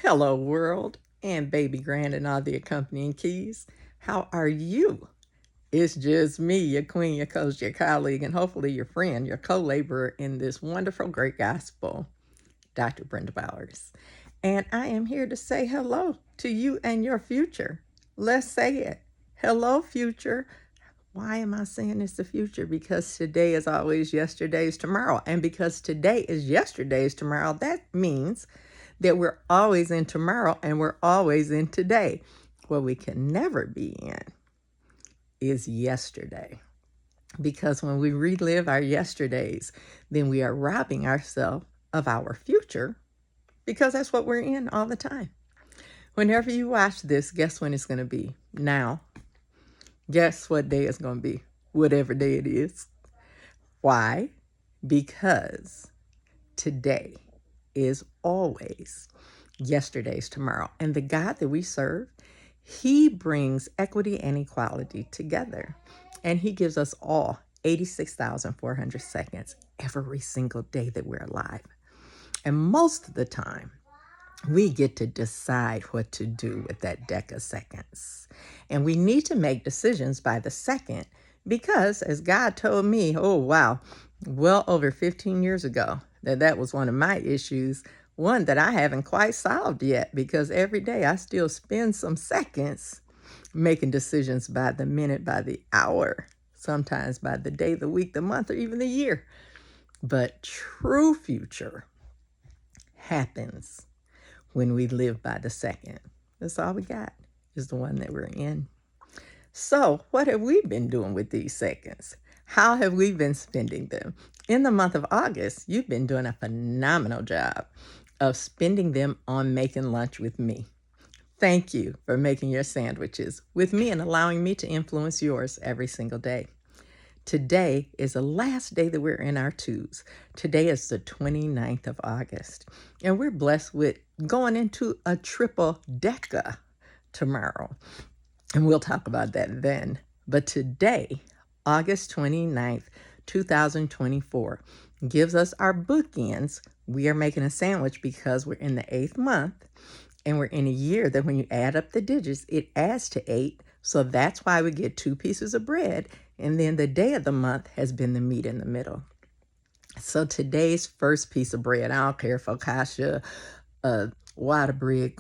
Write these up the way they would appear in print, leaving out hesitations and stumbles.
Hello, world, and baby grand and all the accompanying keys. How are you? It's just me, your queen, your coach, your colleague, and hopefully your friend, your co laborer in this wonderful, great gospel, Dr. Brenda Bowers. And I am here to say hello to you and your future. Let's say it. Hello, future. Why am I saying it's the future? Because today is always yesterday's tomorrow. And because today is yesterday's tomorrow, that means that we're always in tomorrow and we're always in today. What we can never be in is yesterday. Because when we relive our yesterdays, then we are robbing ourselves of our future because that's what we're in all the time. Whenever you watch this, guess when it's going to be? Now. Guess what day it's going to be? Whatever day it is. Why? Because today is always yesterday's tomorrow. And the God that we serve, he brings equity and equality together. And he gives us all 86,400 seconds every single day that we're alive. And most of the time, we get to decide what to do with that deck of seconds. And we need to make decisions by the second because, as God told me, oh, wow, well over 15 years ago, that was one of my issues, one that I haven't quite solved yet because every day I still spend some seconds making decisions by the minute, by the hour, sometimes by the day, the week, the month, or even the year. But true future happens when we live by the second. That's all we got is the one that we're in. So what have we been doing with these seconds? How have we been spending them? In the month of August, you've been doing a phenomenal job of spending them on making lunch with me. Thank you for making your sandwiches with me and allowing me to influence yours every single day. Today is the last day that we're in our twos. Today is the 29th of August. And we're blessed with going into a triple deca tomorrow. And we'll talk about that then. But today, August 29th, 2024, gives us our bookends. We are making a sandwich because we're in the 8th month. And we're in a year that when you add up the digits, it adds to 8. So that's why we get 2 pieces of bread. And then the day of the month has been the meat in the middle. So today's first piece of bread, I don't care focaccia, water bread,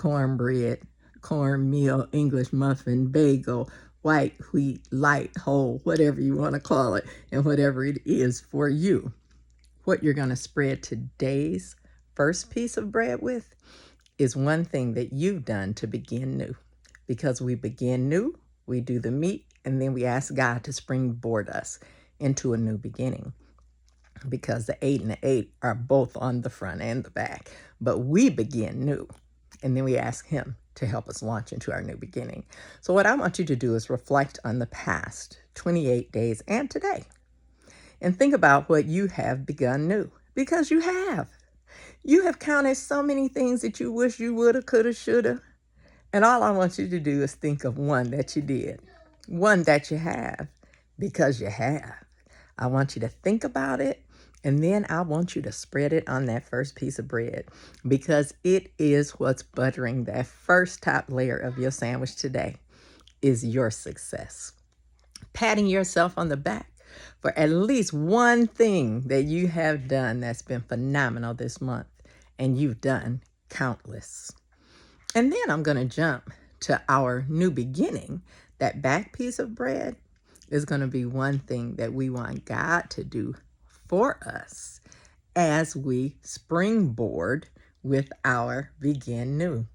cornmeal, English muffin, bagel, white, wheat, light, whole, whatever you want to call it, and whatever it is for you. What you're going to spread today's first piece of bread with is one thing that you've done to begin new. Because we begin new, we do the meat, and then we ask God to springboard us into a new beginning. Because the 8 and the 8 are both on the front and the back. But we begin new, and then we ask him to help us launch into our new beginning. So what I want you to do is reflect on the past 28 days and today. And think about what you have begun new. Because you have. You have counted so many things that you wish you woulda, coulda, shoulda. And all I want you to do is think of one that you did. One that you have. Because you have. I want you to think about it. And then I want you to spread it on that first piece of bread. Because it is what's buttering that first top layer of your sandwich today. Is your success. Patting yourself on the back for at least one thing that you have done that's been phenomenal this month. And you've done countless. And then I'm going to jump to our new beginning. That back piece of bread is going to be one thing that we want God to do for us as we springboard with our begin new.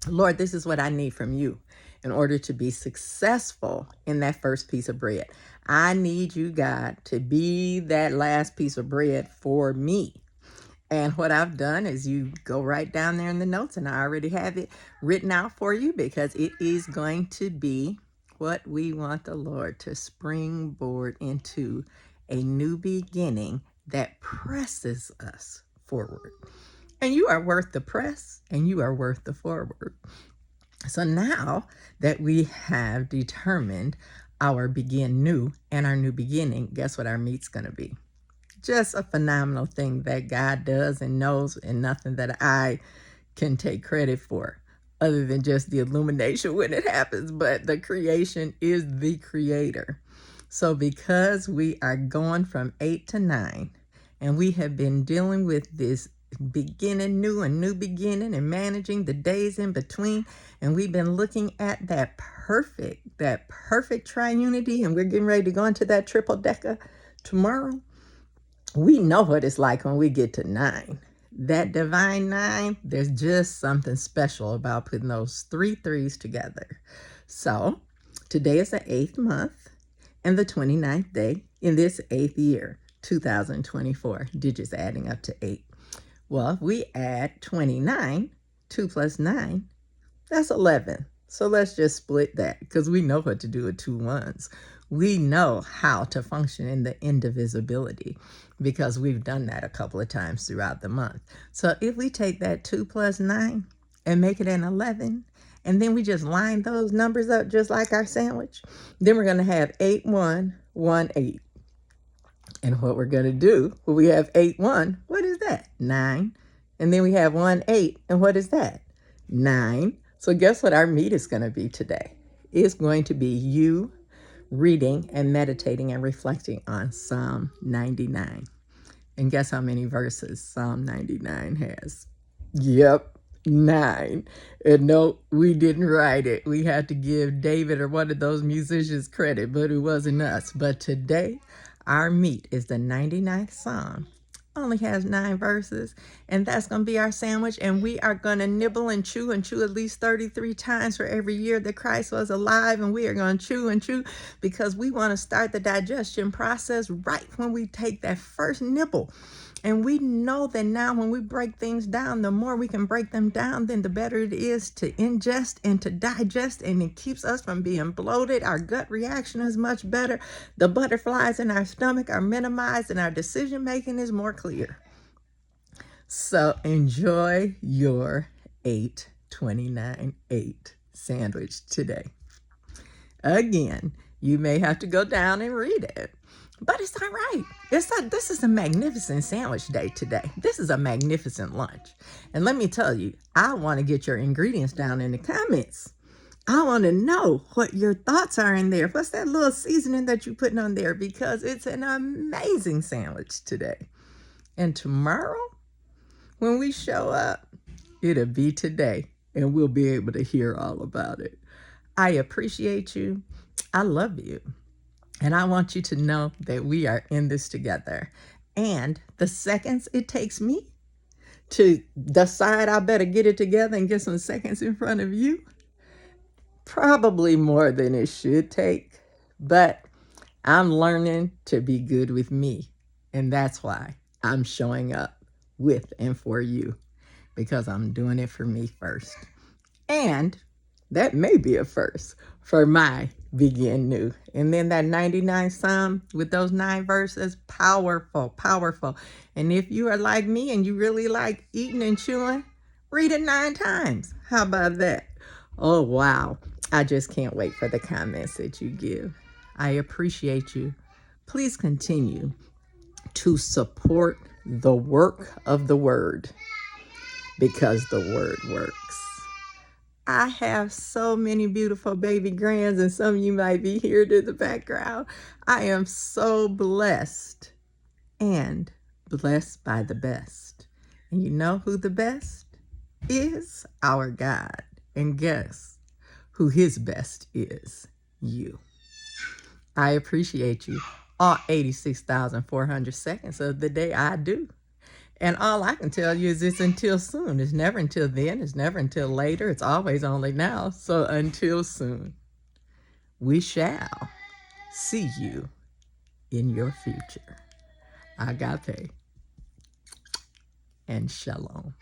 Lord, this is what I need from you in order to be successful in that first piece of bread. I need you, God, to be that last piece of bread for me. And what I've done is you go right down there in the notes, and I already have it written out for you because it is going to be what we want the Lord to springboard into a new beginning that presses us forward. And you are worth the press, and you are worth the forward. So now that we have determined our begin new and our new beginning, guess what our meat's going to be? Just a phenomenal thing that God does and knows, and nothing that I can take credit for, other than just the illumination when it happens, but the creation is the creator. So because we are going from 8 to 9, and we have been dealing with this beginning new and new beginning and managing the days in between, and we've been looking at that perfect triunity, and we're getting ready to go into that triple decker tomorrow. We know what it's like when we get to 9. That divine 9, there's just something special about putting those 3 threes together. So today is the 8th month and the 29th day in this 8th year, 2024, digits adding up to 8. Well, if we add 29, 2 plus 9, that's 11. So let's just split that, because we know what to do with 2 ones. We know how to function in the indivisibility, because we've done that a couple of times throughout the month. So if we take that 2 plus 9 and make it an 11, and then we just line those numbers up just like our sandwich, then we're going to have 8, 1, 1, 8. And what we're going to do, when we have 8, 1, what is that? 9. And then we have 1, 8. And what is that? 9. So guess what our meat is going to be today? It's going to be you reading and meditating and reflecting on Psalm 99. And guess how many verses Psalm 99 has? Yep, 9. And no, we didn't write it. We had to give David or one of those musicians credit, but it wasn't us. But today, our meat is the 99th Psalm. Only has 9 verses, and that's going to be our sandwich. And we are going to nibble and chew at least 33 times for every year that Christ was alive. And we are going to chew and chew, because we want to start the digestion process right when we take that first nibble. And we know that now when we break things down, the more we can break them down, then the better it is to ingest and to digest, and it keeps us from being bloated. Our gut reaction is much better. The butterflies in our stomach are minimized, and our decision making is more clear. So enjoy your 8/29/8 sandwich today. Again, you may have to go down and read it, but it's all right. This is a magnificent sandwich day today. This is a magnificent lunch. And let me tell you, I want to get your ingredients down in the comments. I want to know what your thoughts are in there. What's that little seasoning that you're putting on there? Because it's an amazing sandwich today. And tomorrow, when we show up, it'll be today, and we'll be able to hear all about it. I appreciate you. I love you. And I want you to know that we are in this together. And the seconds it takes me to decide I better get it together and get some seconds in front of you, probably more than it should take. But I'm learning to be good with me. And that's why I'm showing up with and for you, because I'm doing it for me first. And that may be a first for my begin new. And then that 99th Psalm with those 9 verses, powerful, powerful. And if you are like me and you really like eating and chewing, read it 9 times. How about that? Oh, wow. I just can't wait for the comments that you give. I appreciate you. Please continue to support the work of the word, because the word works. I have so many beautiful baby grands, and some of you might be here in the background. I am so blessed, and blessed by the best. And you know who the best is? Our God. And guess who his best is? You. I appreciate you all 86,400 seconds of the day. I do. And all I can tell you is it's until soon. It's never until then. It's never until later. It's always only now. So until soon, we shall see you in your future. Agape and shalom.